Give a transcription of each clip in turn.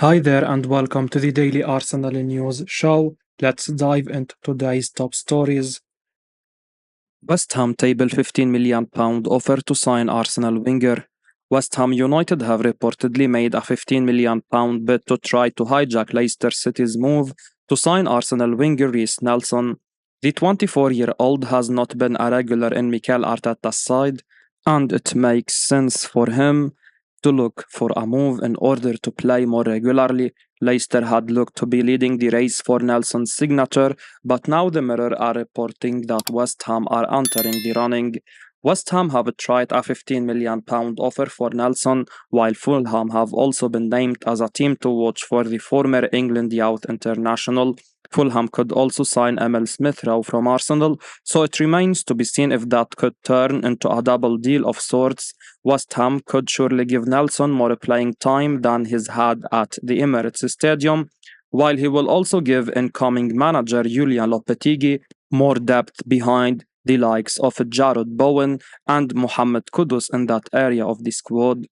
Hi there and welcome to the Daily Arsenal News Show. Let's dive into today's top stories. West Ham table £15 million offer to sign Arsenal winger. West Ham United have reportedly made a £15 million bid to try to hijack Leicester City's move to sign Arsenal winger Reiss Nelson. The 24-year-old has not been a regular in Mikel Arteta's side, and it makes sense for him to look for a move in order to play more regularly. Leicester had looked to be leading the race for Nelson's signature, but now the Mirror are reporting that West Ham are entering the running. West Ham have tried a £15 million offer for Nelson, while Fulham have also been named as a team to watch for the former England youth international. Fulham could also sign Emil Smith-Rowe from Arsenal, so it remains to be seen if that could turn into a double deal of sorts. West Ham could surely give Nelson more playing time than he's had at the Emirates Stadium, while he will also give incoming manager Julian Lopetegui more depth behind the likes of Jarrod Bowen and Mohamed Kudus in that area of the squad.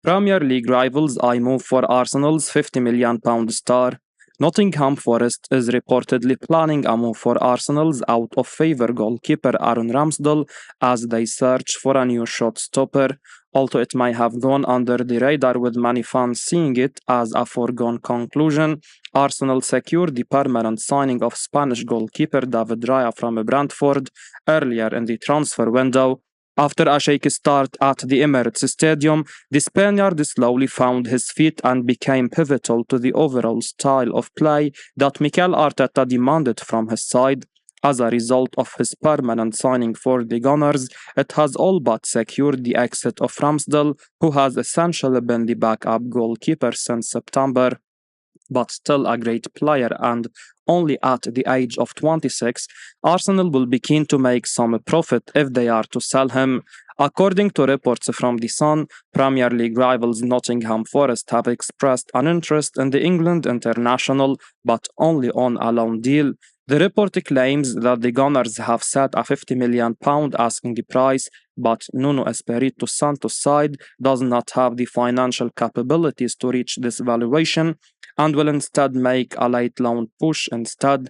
Premier League rivals eye move for Arsenal's £50 million star. Nottingham Forest is reportedly planning a move for Arsenal's out-of-favour goalkeeper Aaron Ramsdale as they search for a new shot stopper, although it may have gone under the radar with many fans seeing it as a foregone conclusion. Arsenal secured the permanent signing of Spanish goalkeeper David Raya from Brentford earlier in the transfer window. After a shaky start at the Emirates Stadium, the Spaniard slowly found his feet and became pivotal to the overall style of play that Mikel Arteta demanded from his side. As a result of his permanent signing for the Gunners, it has all but secured the exit of Ramsdale, who has essentially been the backup goalkeeper since September. But still a great player and only at the age of 26, Arsenal will be keen to make some profit if they are to sell him. According to reports from The Sun, Premier League rivals Nottingham Forest have expressed an interest in the England international, but only on a loan deal. The report claims that the Gunners have set a £50 million asking price, but Nuno Espirito Santo's side does not have the financial capabilities to reach this valuation and will instead make a late loan push instead.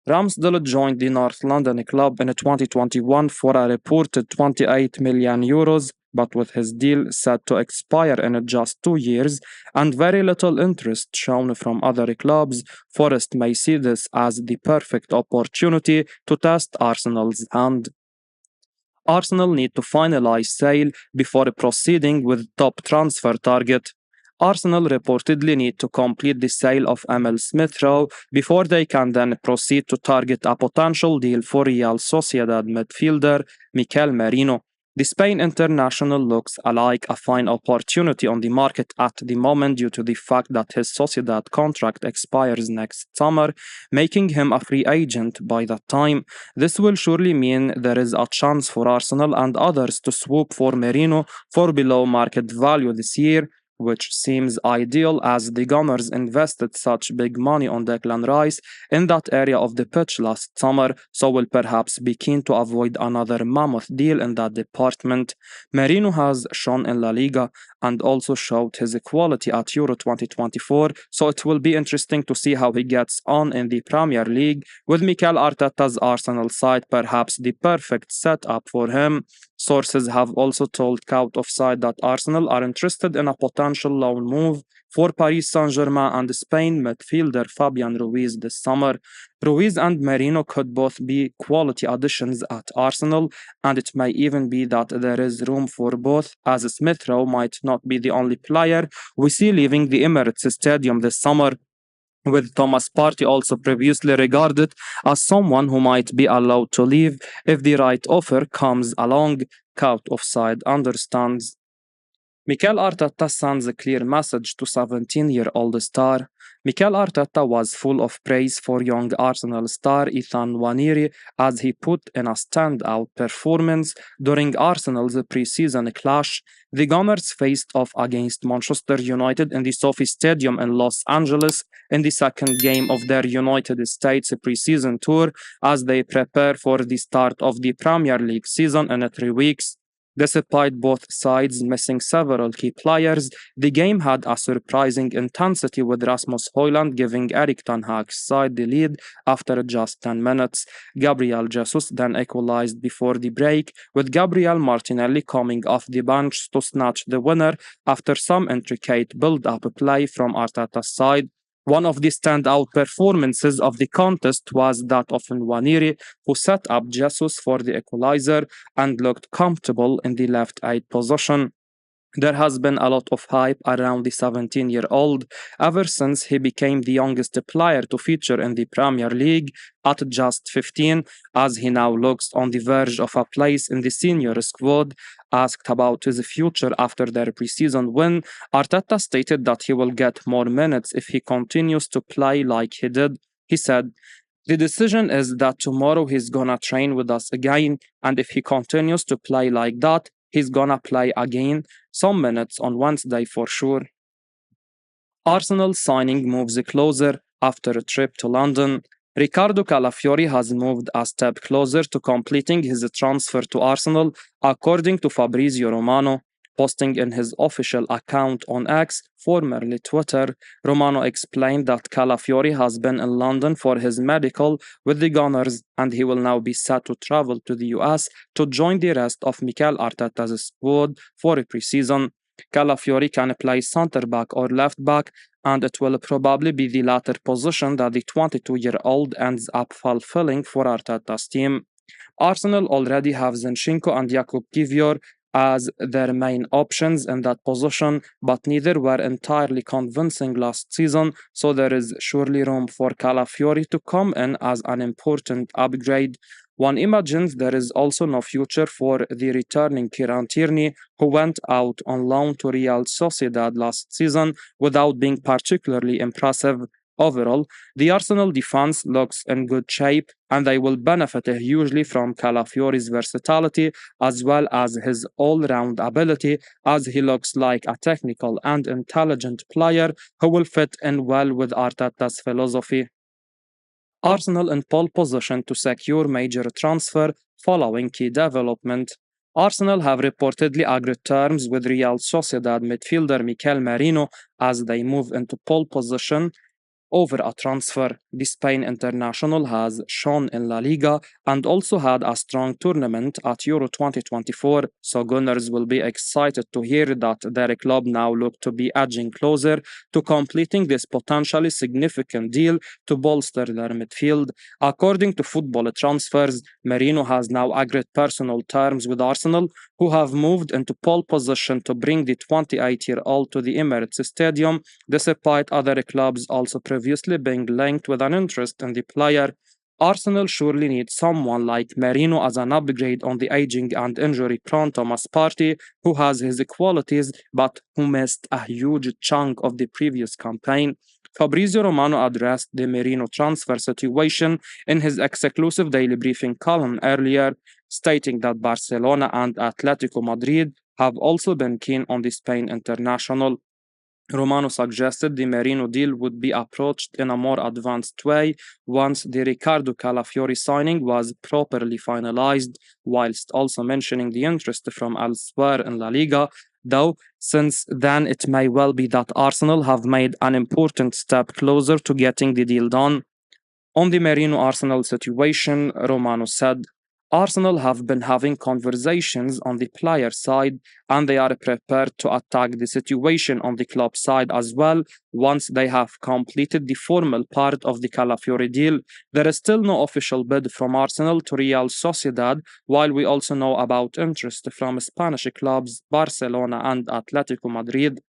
Ramsdale joined the North London club in 2021 for a reported €28 million, but with his deal set to expire in just 2 years and very little interest shown from other clubs, Forest may see this as the perfect opportunity to test Arsenal's hand. Arsenal need to finalise sale before proceeding with top transfer target. Arsenal reportedly need to complete the sale of Emil Smith-Rowe before they can then proceed to target a potential deal for Real Sociedad midfielder Mikel Merino. The Spain international looks like a fine opportunity on the market at the moment due to the fact that his Sociedad contract expires next summer, making him a free agent by that time. This will surely mean there is a chance for Arsenal and others to swoop for Merino for below market value this year, which seems ideal as the Gunners invested such big money on Declan Rice in that area of the pitch last summer, so will perhaps be keen to avoid another mammoth deal in that department. Merino has shone in La Liga and also showed his quality at Euro 2024, so it will be interesting to see how he gets on in the Premier League, with Mikel Arteta's Arsenal side perhaps the perfect setup for him. Sources have also told Cout Offside that Arsenal are interested in a potential loan move for Paris Saint-Germain and Spain midfielder Fabian Ruiz this summer. Ruiz and Merino could both be quality additions at Arsenal, and it may even be that there is room for both, as Smith-Rowe might not be the only player we see leaving the Emirates Stadium this summer, with Thomas Partey also previously regarded as someone who might be allowed to leave if the right offer comes along. Cout Offside understands. Mikel Arteta sends a clear message to 17-year-old star. Mikel Arteta was full of praise for young Arsenal star EthanWan as he put in a standout performance during Arsenal's pre-season clash. The Gunners faced off against Manchester United in the SoFi Stadium in Los Angeles in the second game of their United States pre-season tour as they prepare for the start of the Premier League season in 3 weeks. Despite both sides missing several key players, the game had a surprising intensity with Rasmus Højlund giving Erik ten Hag's side the lead after just 10 minutes. Gabriel Jesus then equalized before the break, with Gabriel Martinelli coming off the bench to snatch the winner after some intricate build-up play from Arteta's side. One of the standout performances of the contest was that of Nwaneri, who set up Jesus for the equalizer and looked comfortable in the left 8 position. There has been a lot of hype around the 17-year-old ever since he became the youngest player to feature in the Premier League at just 15, as he now looks on the verge of a place in the senior squad. Asked about his future after their preseason win, Arteta stated that he will get more minutes if he continues to play like he did. He said, "The decision is that tomorrow he's gonna train with us again, and if he continues to play like that, he's gonna play again, some minutes on Wednesday for sure." Arsenal signing moves closer after a trip to London. Riccardo Calafiori has moved a step closer to completing his transfer to Arsenal, according to Fabrizio Romano. Posting in his official account on X, formerly Twitter, Romano explained that Calafiori has been in London for his medical with the Gunners, and he will now be set to travel to the US to join the rest of Mikel Arteta's squad for a preseason. Calafiori can play centre-back or left-back, and it will probably be the latter position that the 22-year-old ends up fulfilling for Arteta's team. Arsenal already have Zinchenko and Jakub Kivior as their main options in that position, but neither were entirely convincing last season, so there is surely room for Calafiori to come in as an important upgrade. One imagines there is also no future for the returning Kieran Tierney, who went out on loan to Real Sociedad last season without being particularly impressive. Overall, the Arsenal defense looks in good shape, and they will benefit hugely from Calafiori's versatility as well as his all-round ability, as he looks like a technical and intelligent player who will fit in well with Arteta's philosophy. Arsenal in pole position to secure major transfer following key development. Arsenal have reportedly agreed terms with Real Sociedad midfielder Mikel Merino as they move into pole position over a transfer. The Spain international has shone in La Liga and also had a strong tournament at Euro 2024, so Gunners will be excited to hear that their club now look to be edging closer to completing this potentially significant deal to bolster their midfield. According to Football Transfers, Merino has now agreed personal terms with Arsenal, who have moved into pole position to bring the 28-year-old to the Emirates Stadium, despite other clubs also previously being linked with an interest in the player. Arsenal surely need someone like Merino as an upgrade on the aging and injury-prone Thomas Partey, who has his qualities but who missed a huge chunk of the previous campaign. Fabrizio Romano addressed the Merino transfer situation in his exclusive daily briefing column earlier, stating that Barcelona and Atletico Madrid have also been keen on the Spain international. Romano suggested the Merino deal would be approached in a more advanced way once the Riccardo Calafiori signing was properly finalized, whilst also mentioning the interest from elsewhere in La Liga, though since then it may well be that Arsenal have made an important step closer to getting the deal done. On the Merino Arsenal situation, Romano said, "Arsenal have been having conversations on the player side, and they are prepared to attack the situation on the club side as well once they have completed the formal part of the Calafiori deal. There is still no official bid from Arsenal to Real Sociedad, while we also know about interest from Spanish clubs Barcelona and Atletico Madrid.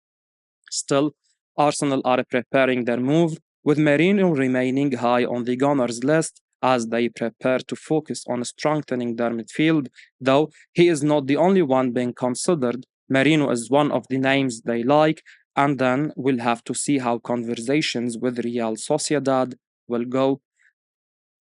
Still, Arsenal are preparing their move, with Merino remaining high on the Gunners' list as they prepare to focus on strengthening their midfield, though he is not the only one being considered. Merino is one of the names they like, and then we'll have to see how conversations with Real Sociedad will go.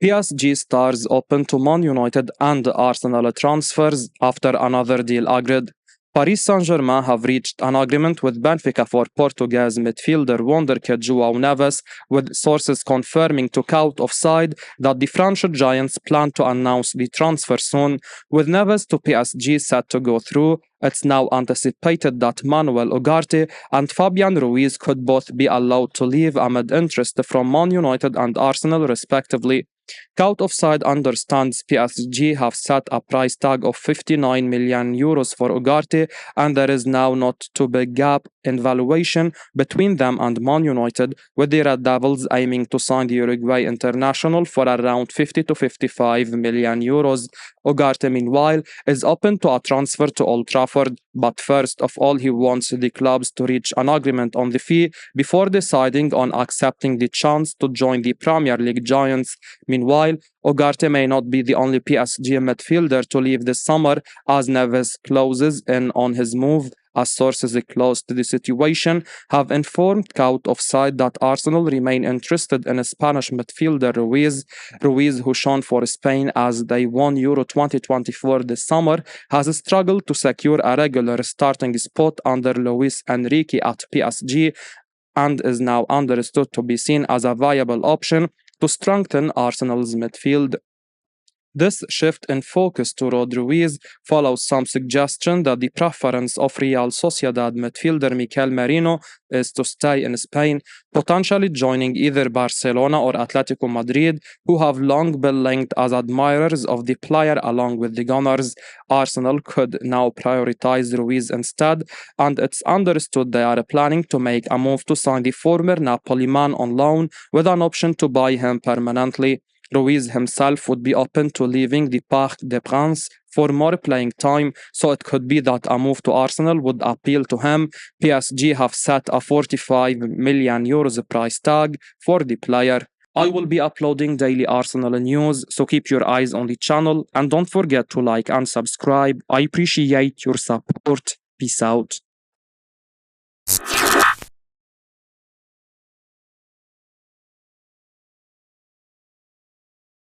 PSG stars open to Man United and Arsenal transfers after another deal agreed. Paris Saint-Germain have reached an agreement with Benfica for Portuguese midfielder wonderkid João Neves, with sources confirming to Out of Side that the French giants plan to announce the transfer soon. With Neves to PSG set to go through, it's now anticipated that Manuel Ugarte and Fabian Ruiz could both be allowed to leave amid interest from Man United and Arsenal respectively. Out of Side understands PSG have set a price tag of 59 million euros for Ugarte, and there is now not too big gap in valuation between them and Man United, with the Red Devils aiming to sign the Uruguay international for around 50 to 55 million euros. Ugarte, meanwhile, is open to a transfer to Old Trafford, but first of all he wants the clubs to reach an agreement on the fee before deciding on accepting the chance to join the Premier League giants. Meanwhile, Ugarte may not be the only PSG midfielder to leave this summer, as Neves closes in on his move, as sources close to the situation have informed Out of Side that Arsenal remain interested in Spanish midfielder Ruiz, who shone for Spain as they won Euro 2024 this summer, has struggled to secure a regular starting spot under Luis Enrique at PSG, and is now understood to be seen as a viable option to strengthen Arsenal's midfield. This shift in focus to Rod Ruiz follows some suggestion that the preference of Real Sociedad midfielder Mikel Merino is to stay in Spain, potentially joining either Barcelona or Atletico Madrid, who have long been linked as admirers of the player along with the Gunners. Arsenal could now prioritize Ruiz instead, and it's understood they are planning to make a move to sign the former Napoli man on loan with an option to buy him permanently. Ruiz himself would be open to leaving the Parc des Princes for more playing time, so it could be that a move to Arsenal would appeal to him. PSG have set a 45 million euros price tag for the player. I will be uploading daily Arsenal news, so keep your eyes on the channel and don't forget to like and subscribe. I appreciate your support. Peace out.